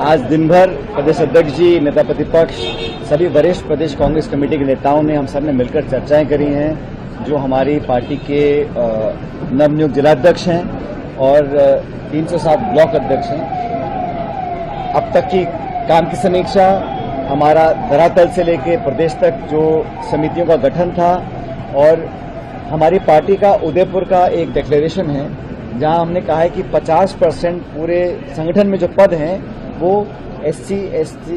आज दिन भर प्रदेश अध्यक्ष जी, नेता प्रतिपक्ष, सभी वरिष्ठ प्रदेश कांग्रेस कमेटी के नेताओं ने हम सब ने मिलकर चर्चाएं करी हैं। जो हमारी पार्टी के नवनियुक्त जिलाध्यक्ष हैं और 307 ब्लॉक अध्यक्ष हैं, अब तक की काम की समीक्षा, हमारा धरातल से लेकर प्रदेश तक जो समितियों का गठन था, और हमारी पार्टी का उदयपुर का एक डिक्लेरेशन है जहां हमने कहा है कि 50% पूरे संगठन में जो पद हैं वो SC, ST,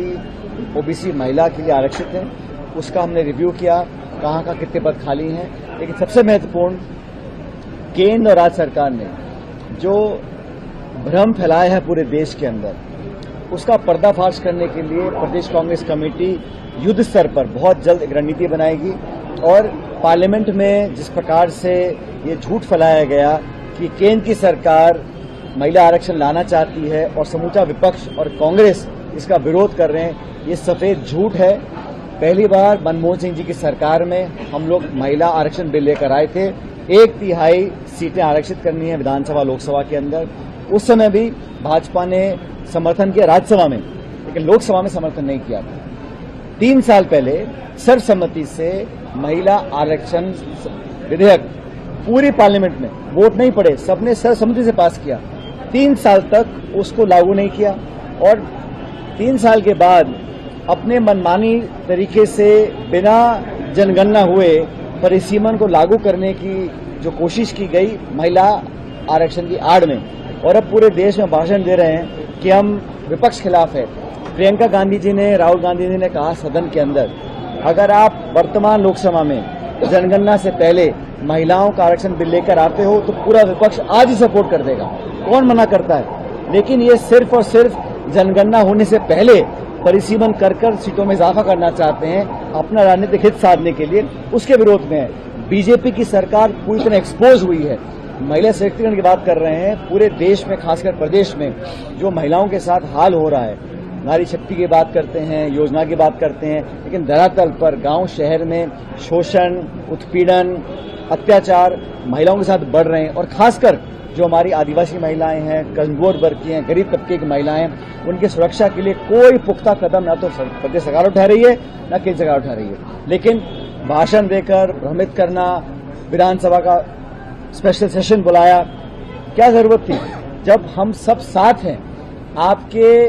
OBC महिला के लिए आरक्षित हैं। उसका हमने रिव्यू किया, कहाँ का कितने पद खाली हैं। लेकिन सबसे महत्वपूर्ण, केंद्र और राज्य सरकार ने जो भ्रम फैलाया है पूरे देश के अंदर, उसका पर्दाफाश करने के लिए प्रदेश कांग्रेस कमेटी युद्ध स्तर पर बहुत जल्द एक रणनीति बनाएगी। और पार्लियामेंट में जिस प्रकार से ये झूठ फैलाया गया कि केंद्र की सरकार महिला आरक्षण लाना चाहती है और समूचा विपक्ष और कांग्रेस इसका विरोध कर रहे हैं, ये सफेद झूठ है। पहली बार मनमोहन सिंह जी की सरकार में हम लोग महिला आरक्षण बिल लेकर आए थे। 1/3 सीटें आरक्षित करनी है विधानसभा लोकसभा के अंदर। उस समय भी भाजपा ने समर्थन किया राज्यसभा में, लेकिन लोकसभा में समर्थन नहीं किया था। 3 साल पहले सर्वसम्मति से महिला आरक्षण विधेयक पूरी पार्लियामेंट में वोट नहीं पड़े, सबने सर्वसम्मति से पास किया। 3 साल तक उसको लागू नहीं किया और 3 साल के बाद अपने मनमानी तरीके से बिना जनगणना हुए परिसीमन को लागू करने की जो कोशिश की गई महिला आरक्षण की आड़ में, और अब पूरे देश में भाषण दे रहे हैं कि हम विपक्ष खिलाफ है। प्रियंका गांधी जी ने, राहुल गांधी जी ने कहा सदन के अंदर, अगर आप वर्तमान लोकसभा में जनगणना से पहले महिलाओं का आरक्षण बिल लेकर आते हो तो पूरा विपक्ष आज ही सपोर्ट कर देगा, कौन मना करता है। लेकिन ये सिर्फ और सिर्फ जनगणना होने से पहले परिसीमन कर सीटों में इजाफा करना चाहते हैं अपना राजनीतिक हित साधने के लिए, उसके विरोध में है। बीजेपी की सरकार पूरी तरह एक्सपोज हुई है। महिला सशक्तिकरण की बात कर रहे हैं, पूरे देश में खासकर प्रदेश में जो महिलाओं के साथ हाल हो रहा है, नारी शक्ति की बात करते हैं, योजना की बात करते हैं, लेकिन धरातल पर गांव शहर में शोषण, उत्पीड़न, अत्याचार महिलाओं के साथ बढ़ रहे हैं। और खासकर जो हमारी आदिवासी महिलाएं हैं, कमजोर वर्ग की हैं, गरीब तबके की महिलाएं, उनकी सुरक्षा के लिए कोई पुख्ता कदम न तो प्रदेश सरकार उठा रही है न केंद्र सरकार उठा रही है। लेकिन भाषण देकर भ्रमित करना, विधानसभा का स्पेशल सेशन बुलाया, क्या जरूरत थी जब हम सब साथ हैं, आपके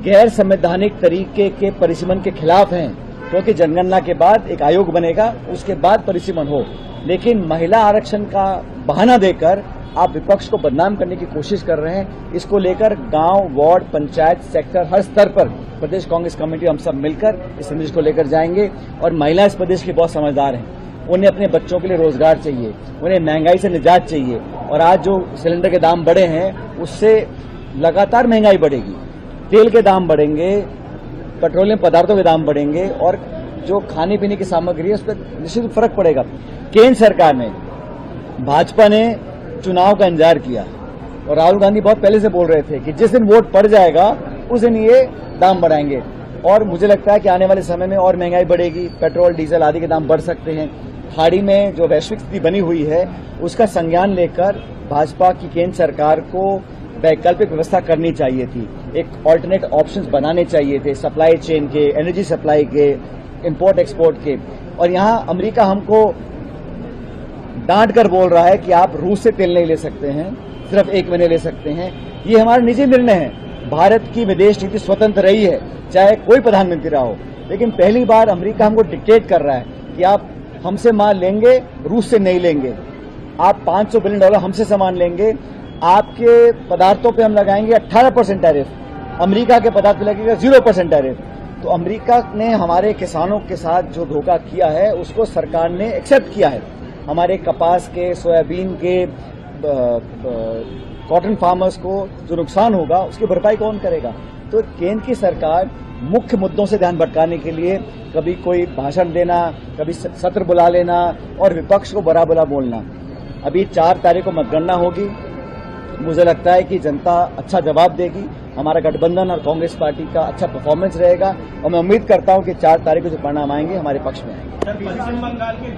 गैर संवैधानिक तरीके के परिसीमन के खिलाफ हैं। क्योंकि जनगणना के बाद एक आयोग बनेगा, उसके बाद परिसीमन हो। लेकिन महिला आरक्षण का बहाना देकर आप विपक्ष को बदनाम करने की कोशिश कर रहे हैं। इसको लेकर गांव, वार्ड, पंचायत, सेक्टर, हर स्तर पर प्रदेश कांग्रेस कमेटी हम सब मिलकर इस संदेश को लेकर जाएंगे। और महिला इस प्रदेश की बहुत समझदार हैं, उन्हें अपने बच्चों के लिए रोजगार चाहिए, उन्हें महंगाई से निजात चाहिए। और आज जो सिलेंडर के दाम बढ़े हैं उससे लगातार महंगाई बढ़ेगी, तेल के दाम बढ़ेंगे, पेट्रोलियम पदार्थों के दाम बढ़ेंगे और जो खाने पीने की सामग्री है उस पर निश्चित फर्क पड़ेगा। केंद्र सरकार ने, भाजपा ने चुनाव का इंतजार किया और राहुल गांधी बहुत पहले से बोल रहे थे कि जिस दिन वोट पड़ जाएगा उस दिन ये दाम बढ़ाएंगे। और मुझे लगता है कि आने वाले समय में और महंगाई बढ़ेगी, पेट्रोल, डीजल आदि के दाम बढ़ सकते हैं। खाड़ी में जो वैश्विक स्थिति बनी हुई है उसका संज्ञान लेकर भाजपा की केंद्र सरकार को वैकल्पिक व्यवस्था करनी चाहिए थी, एक ऑल्टरनेट ऑप्शंस बनाने चाहिए थे, सप्लाई चेन के, एनर्जी सप्लाई के, इंपोर्ट एक्सपोर्ट के। और यहां अमेरिका हमको डांट कर बोल रहा है कि आप रूस से तेल नहीं ले सकते हैं, सिर्फ 1 महीने ले सकते हैं। ये हमारा निजी निर्णय है। भारत की विदेश नीति स्वतंत्र रही है, चाहे कोई प्रधानमंत्री रहा हो। लेकिन पहली बार अमेरिका हमको डिक्टेट कर रहा है कि आप हमसे माल लेंगे, रूस से नहीं लेंगे। आप $500 बिलियन हमसे सामान लेंगे, आपके पदार्थों पे हम लगाएंगे 18% टैरिफ, अमेरिका के पदार्थ पे लगेगा 0% टैरिफ। तो अमेरिका ने हमारे किसानों के साथ जो धोखा किया है उसको सरकार ने एक्सेप्ट किया है। हमारे कपास के, सोयाबीन के, कॉटन फार्मर्स को जो नुकसान होगा उसकी भरपाई कौन करेगा। तो केंद्र की सरकार मुख्य मुद्दों से ध्यान भटकाने के लिए कभी कोई भाषण देना, कभी सत्र बुला लेना और विपक्ष को बुरा बुरा बोलना। अभी 4 तारीख को मतगणना होगी, मुझे लगता है कि जनता अच्छा जवाब देगी। हमारा गठबंधन और कांग्रेस पार्टी का अच्छा परफॉर्मेंस रहेगा और मैं उम्मीद करता हूं कि 4 तारीख को जो परिणाम आएंगे हमारे पश्चिम में आएंगे।